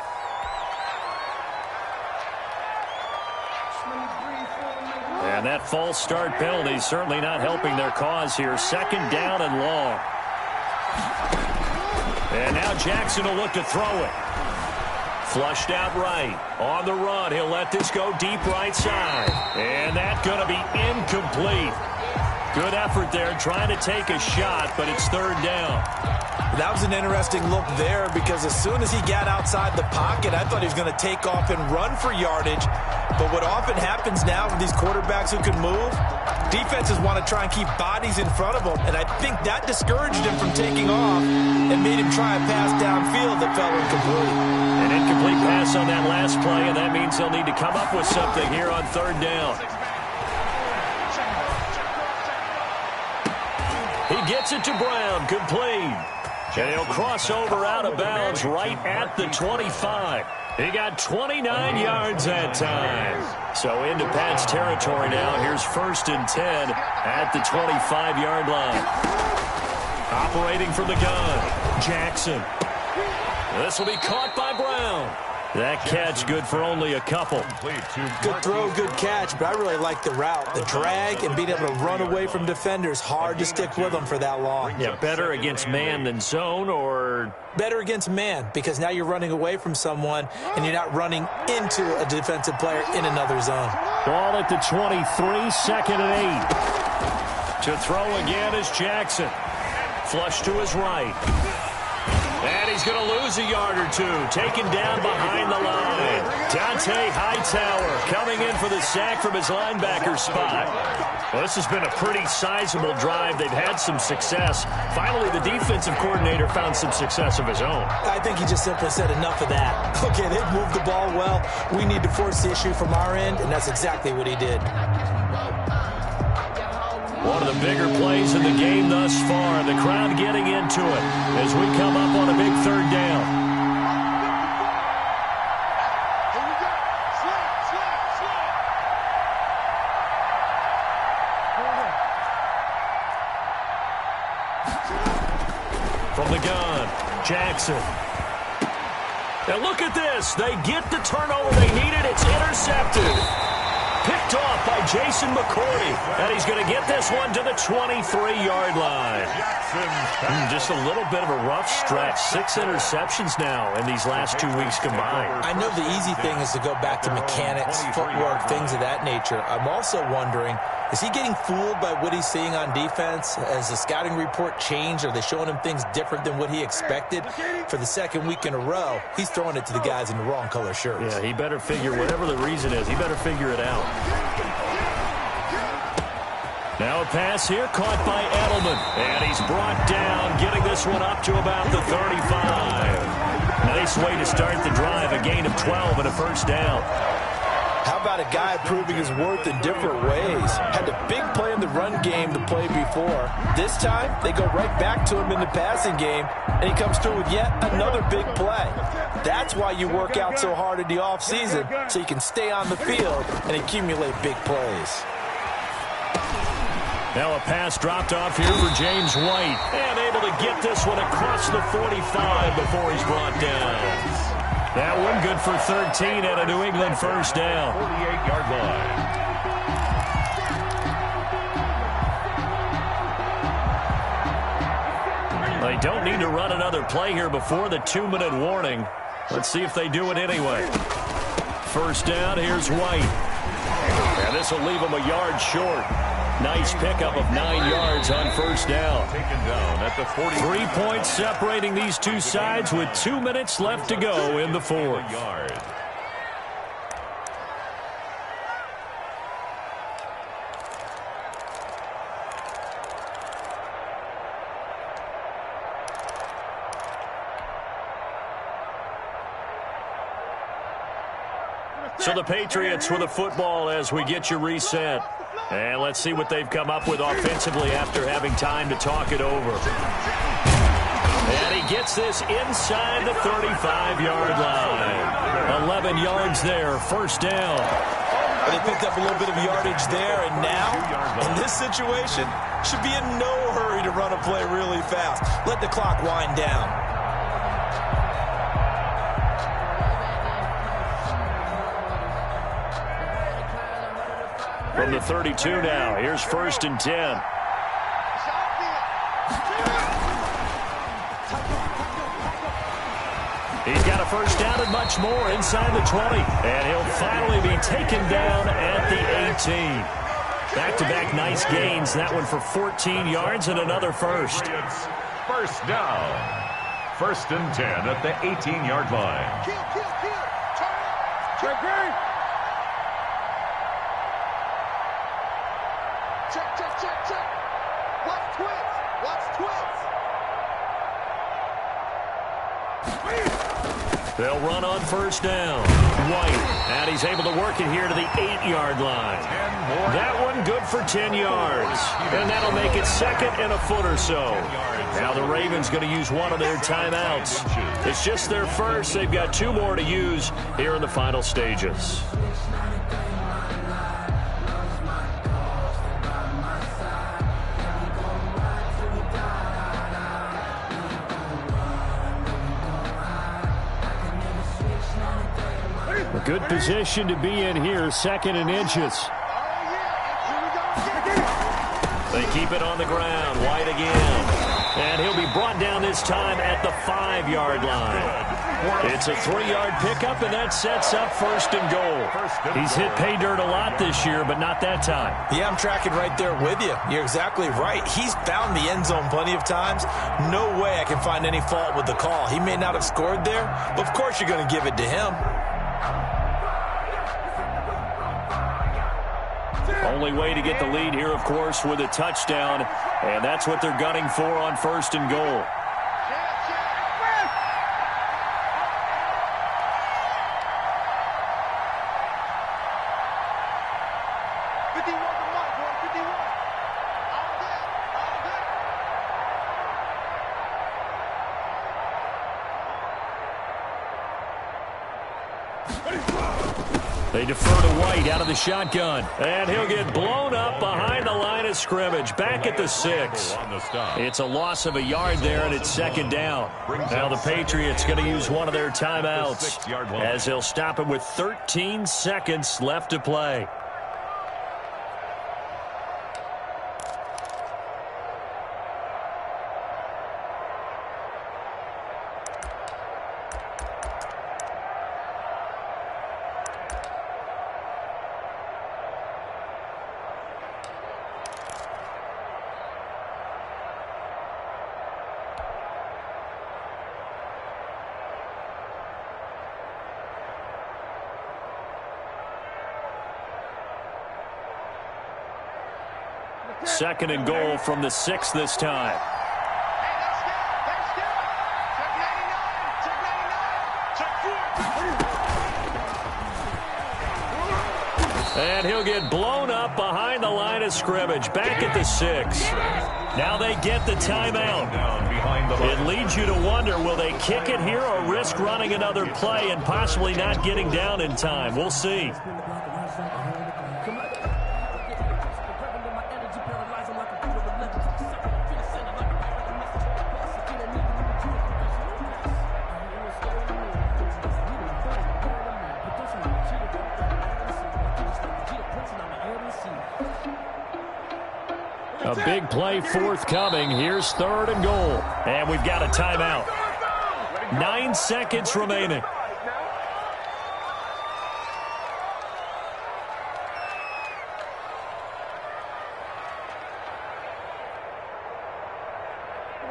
And that false start penalty is certainly not helping their cause here. 2nd down and long. And now Jackson will look to throw it. Flushed out right. On the run, he'll let this go deep right side. And that's going to be incomplete. Good effort there, trying to take a shot, but it's 3rd down. That was an interesting look there because as soon as he got outside the pocket, I thought he was going to take off and run for yardage. But what often happens now with these quarterbacks who can move, defenses want to try and keep bodies in front of them. And I think that discouraged him from taking off and made him try a pass downfield that fell incomplete. An incomplete pass on that last play, and that means they'll need to come up with something here on 3rd down. He gets it to Brown, complete. And he'll cross over out of bounds right at the 25. He got 29 yards that time. So into Pat's territory now. Here's 1st and 10 at the 25-yard line. Operating from the gun, Jackson. This will be caught by Brown. That catch good for only a couple. Good throw, good catch, but I really like the route. The drag and being able to run away from defenders, hard to stick with them for that long. Yeah, better against man than zone, or? Better against man, because now you're running away from someone and you're not running into a defensive player in another zone. Ball at the 23, 2nd and 8. To throw again is Jackson. Flush to his right. And he's going to lose a yard or two. Taken down behind the line. Dante Hightower coming in for the sack from his linebacker spot. Well, this has been a pretty sizable drive. They've had some success. Finally, the defensive coordinator found some success of his own. I think he just simply said enough of that. Okay, they've moved the ball well. We need to force the issue from our end, and that's exactly what he did. One of the bigger plays in the game thus far. The crowd getting into it as we come up on a big 3rd down. Here we go. Slide. From the gun, Jackson. Now look at this. They get the turnover they needed. It's intercepted. Picked off by Jason McCourty. And he's going to get this one to the 23-yard line. Just a little bit of a rough stretch. 6 interceptions now in these last 2 weeks combined. I know the easy thing is to go back to mechanics, footwork, things of that nature. I'm also wondering, is he getting fooled by what he's seeing on defense? Has the scouting report changed? Are they showing him things different than what he expected? For the 2nd week in a row, he's throwing it to the guys in the wrong color shirts. Yeah, he better figure, whatever the reason is, he better figure it out. Now a pass here caught by Edelman. And he's brought down, getting this one up to about the 35. Nice way to start the drive, a gain of 12 and a 1st down. How about a guy proving his worth in different ways? Had a big play in the run game the play before. This time, they go right back to him in the passing game, and he comes through with yet another big play. That's why you work out so hard in the offseason, so you can stay on the field and accumulate big plays. Now a pass dropped off here for James White. And able to get this one across the 45 before he's brought down. That one good for 13 at a New England 1st down. 48-yard line. They don't need to run another play here before the 2-minute warning. Let's see if they do it anyway. 1st down, here's White. And this will leave him a yard short. Nice pickup of 9 yards on 1st down. Taken down at the 40. 3 points separating these two sides with 2 minutes left to go in the 4th. Yard. So the Patriots with the football as we get you reset. And let's see what they've come up with offensively after having time to talk it over. And he gets this inside the 35-yard line. 11 yards there, 1st down. They picked up a little bit of yardage there, and now, in this situation, should be in no hurry to run a play really fast. Let the clock wind down. From the 32 now, here's 1st and 10. He's got a 1st down and much more inside the 20. And he'll finally be taken down at the 18. Back-to-back nice gains. That one for 14 yards and another 1st. 1st down. 1st and 10 at the 18-yard line. Check green. Check. Watch twins. They'll run on first down. White, and he's able to work it here to the 8-yard line. That one good for 10 yards. And that'll make it second and a foot or so. Now the Ravens going to use one of their timeouts. It's just their first. They've got 2 more to use here in the final stages. A good position to be in here, 2nd and inches. They keep it on the ground. White again. And he'll be brought down this time at the 5-yard line. It's a 3-yard pickup, and that sets up first and goal. He's hit pay dirt a lot this year, but not that time. Yeah, I'm tracking right there with you. You're exactly right. He's found the end zone plenty of times. No way I can find any fault with the call. He may not have scored there, but of course you're going to give it to him. Only way to get the lead here, of course, with a touchdown, and that's what they're gunning for on first and goal. They defer to White out of the shotgun. And he'll get blown up behind the line of scrimmage. Back at the 6. It's a loss of a yard there, and it's second down. Now the Patriots going to use one of their timeouts as they'll stop it with 13 seconds left to play. Second and goal from the 6 this time. And he'll get blown up behind the line of scrimmage. Back at the 6. Now they get the timeout. It leads you to wonder, will they kick it here or risk running another play and possibly not getting down in time? We'll see. A big play forthcoming. Here's third and goal. And we've got a timeout. 9 seconds remaining.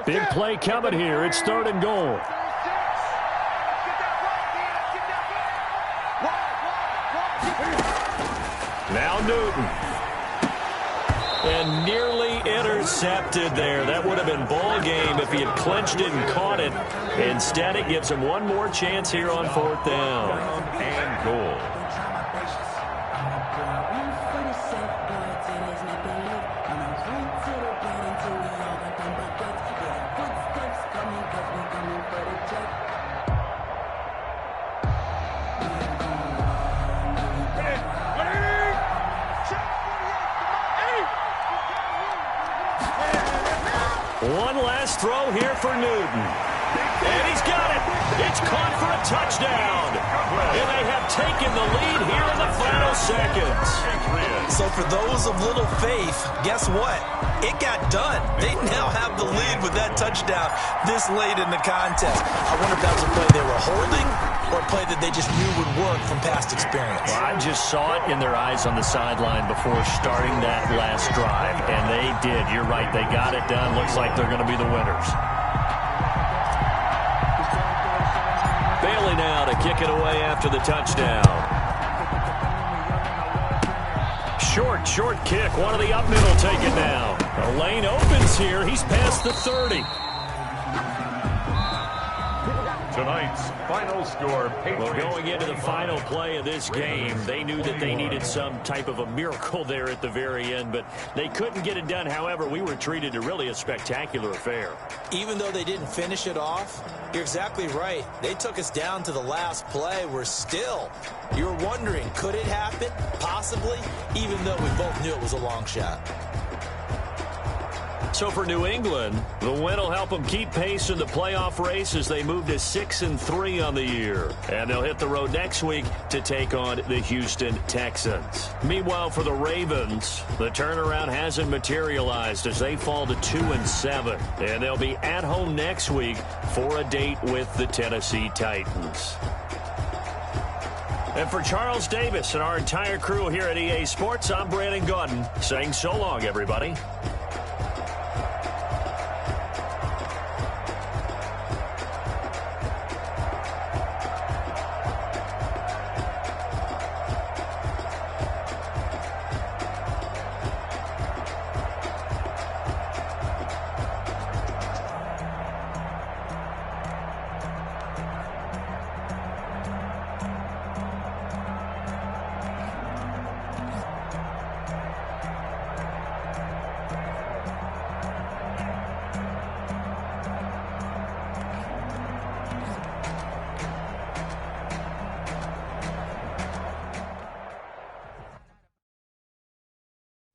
Big play coming here. It's third and goal. Now Newton. And nearly intercepted there. That would have been ball game if he had clinched it and caught it. Instead, it gives him one more chance here on 4th down. And goal. One last throw here for Newton. And he's got it. It's caught for a touchdown. And they have taken the lead here in the final seconds. So for those of little faith, guess what? It got done. They now have the lead with that touchdown this late in the contest. I wonder if that was a play they were holding or a play that they just knew would work from past experience. Well, I just saw it in their eyes on the sideline before starting that last drive, and they did. You're right. They got it done. Looks like they're going to be the winners. Bailey now to kick it away after the touchdown. Short kick. One of the up middle take it now. The lane opens here. He's past the 30. Tonight's final score, Patriots. Well, going into the final play of this game, they knew that they needed some type of a miracle there at the very end, but they couldn't get it done. However, we were treated to really a spectacular affair. Even though they didn't finish it off, you're exactly right. They took us down to the last play. You're wondering, could it happen? Possibly, even though we both knew it was a long shot. So for New England, the win will help them keep pace in the playoff race as they move to 6-3 on the year. And they'll hit the road next week to take on the Houston Texans. Meanwhile, for the Ravens, the turnaround hasn't materialized as they fall to 2-7. And they'll be at home next week for a date with the Tennessee Titans. And for Charles Davis and our entire crew here at EA Sports, I'm Brandon Gaudin saying so long, everybody.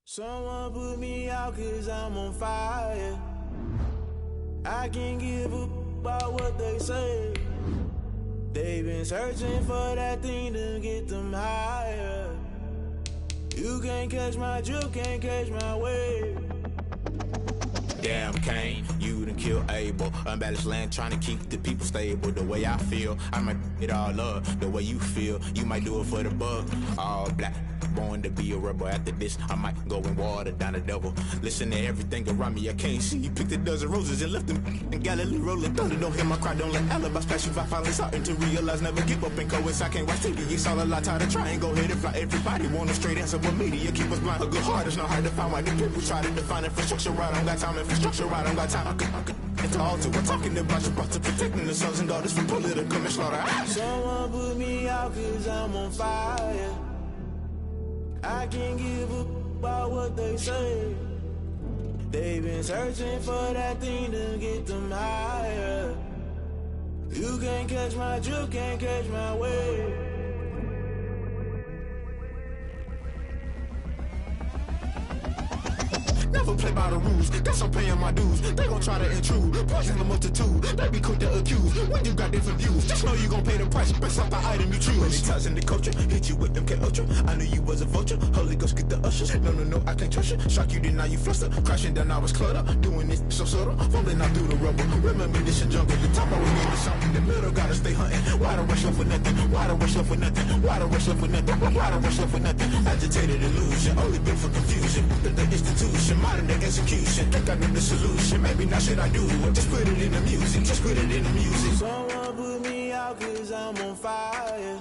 Someone put me out 'cause I'm on fire. I can't give up about what they say. They've been searching for that thing to get them higher. You can't catch my drift, can't catch my wave. Damn, Kane, you done killed Abel. Unbalanced land, trying to keep the people stable. The way I feel, I might it all up. The way you feel, you might do it for the buck. All black, born to be a rebel. After this, I might go and water down the devil. Listen to everything around me, I can't see. You picked a dozen roses and left them in Galilee rolling thunder. Don't hear my cry, don't let alibis pass you by. Finally starting to realize, never give up and coincide. Can't watch TV, it's all a lot. Tired of trying, go ahead and fly. Everybody want a straight answer, but media keep us blind. A good heart is not hard to find. Why the people try to define infrastructure right? I don't got time, infrastructure right, I don't got time. I could it's all to we're talking about you, about to protecting the sons and daughters from political manslaughter. Someone put me out 'cause I'm on fire. I can't give up about what they say. They've been searching for that thing to get them higher. You can't catch my drift, can't catch my wave. Never play by the rules, guess I'm paying my dues. They gon' try to intrude, poison the multitude. They be quick to accuse, when you got different views. Just know you gon' pay the price, based off the item you choose. Many times in the culture, hit you with MK Ultra. I knew you was a vulture, Holy Ghost get the ushers. No, I can't trust you. Shock you, then now you fluster. Crashing down, I was cluttered. Doing this so subtle, falling out through the rubble. Remember this a jungle, the top always needed something. The middle gotta stay hunting. Why the rush left for nothing? Why the rush left for nothing? Why the rush left for nothing? Why the rush left for nothing? Agitated illusion, only built for confusion. The institution, modern day execution. Think I know the solution. Maybe not shit I do. Just put it in the music. Just put it in the music. Someone put me out 'cause I'm on fire.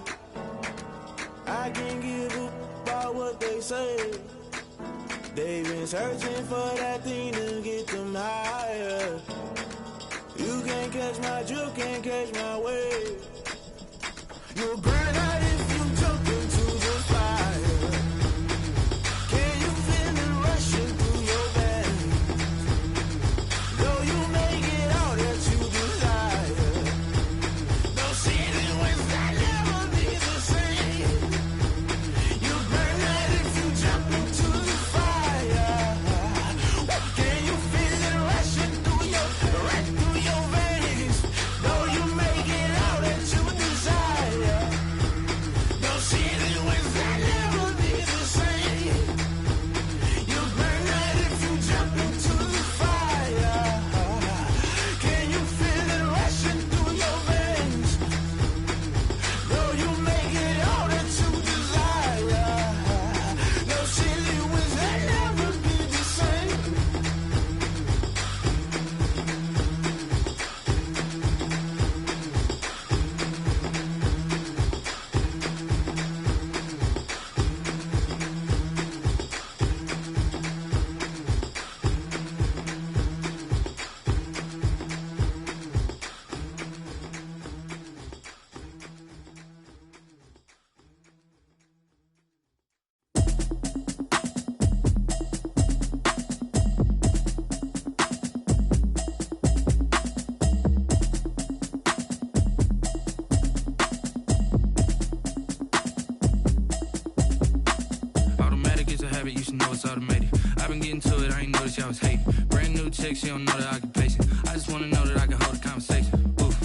I can't give up about what they say. They've been searching for that thing to get them higher. You can't catch my drift, can't catch my wave. You'll burn out if you jump into the fire. Can you feel it rushing through your veins? Though you make it all that you desire. No city was that never be the same. You burn out if you jump into the fire. Can you feel it rushing through your veins? Though you make it all that you desire. into it, I ain't noticed y'all was hating. Brand new chick, she don't know the occupation. I just wanna know that I can hold a conversation. Oof,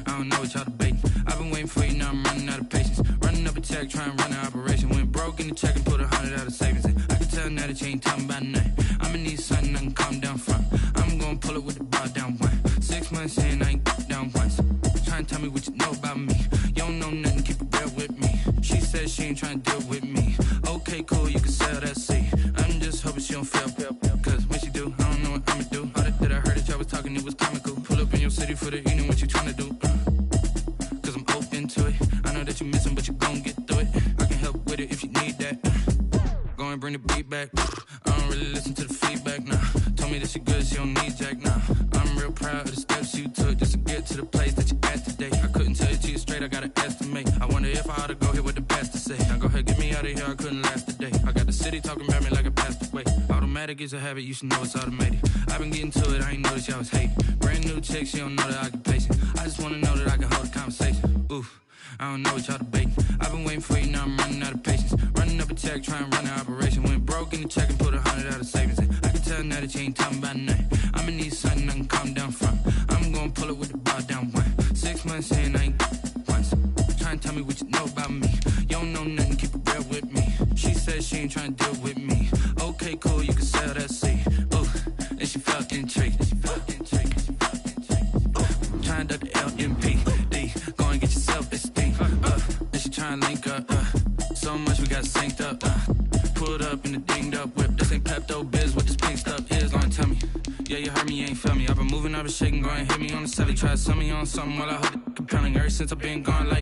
I don't know what y'all debating. I've been waiting for you, now I'm running out of patience. Running up a check, trying to run an operation. Went broke in the check and put 100 out of savings in. I can tell now that you ain't talking about nothing. I'ma need something I can calm down from. I'm gonna pull it with the bar down one. 6 months in, I ain't down once. Trying to tell me what you know about me. You don't know nothing, keep it real with me. She said she ain't trying to deal with me. Okay, cool, you can sell that seat. I'm just hoping she don't fail. Cause when she do, I don't know what I'ma do. All that I heard that y'all was talking, it was comical. Pull up in your city for the evening, what you trying to do? Cause I'm open to it. I know that you missing, but you gon' get through it. I can help with it if you need that. Go and bring the beat back. I don't really listen to the feedback, nah. Told me that she good, she don't need jack, nah. I'm real proud of the steps you took just to get to the place that you at today. I couldn't tell it to you straight, I gotta estimate. I wonder if I ought to go here with the pastor say. Now go ahead, get me out of here, I couldn't last a day. I got the city talking about me like a passed away. Automatic is a habit, you should know it's automated. I've been getting to it, I ain't noticed y'all was hating. Brand new chick, she don't know the occupation. I just wanna know that I can hold a conversation. Oof, I don't know what y'all debating. I've been waiting for you, now I'm running out of patience. Running up a check, trying to run an operation. Went broke in the check and put 100 out of savings in. I can tell now that you ain't talking about nothing. I'ma need something I can calm down from. I'm gonna pull it with the bar down one. 6 months in, I ain't once. Trying to tell me what you know about me. You don't know nothing, keep it real with me. She said she ain't trying to deal with me. Okay, cool, you can sell that seat. Ooh, and she felt intrigued. Trying to duck the LMPD. Go and get your self-esteem. And she trying to link up. So much we got synced up. Pulled up in the dinged up whip. This ain't Pepto Biz, what this pink stuff is. Gonna tell me. Yeah, you heard me, you ain't felt me. I've been moving, I've been shaking, go and hit me on the celly. Try to sell me on something while I hold it compelling. Ever since I've been gone like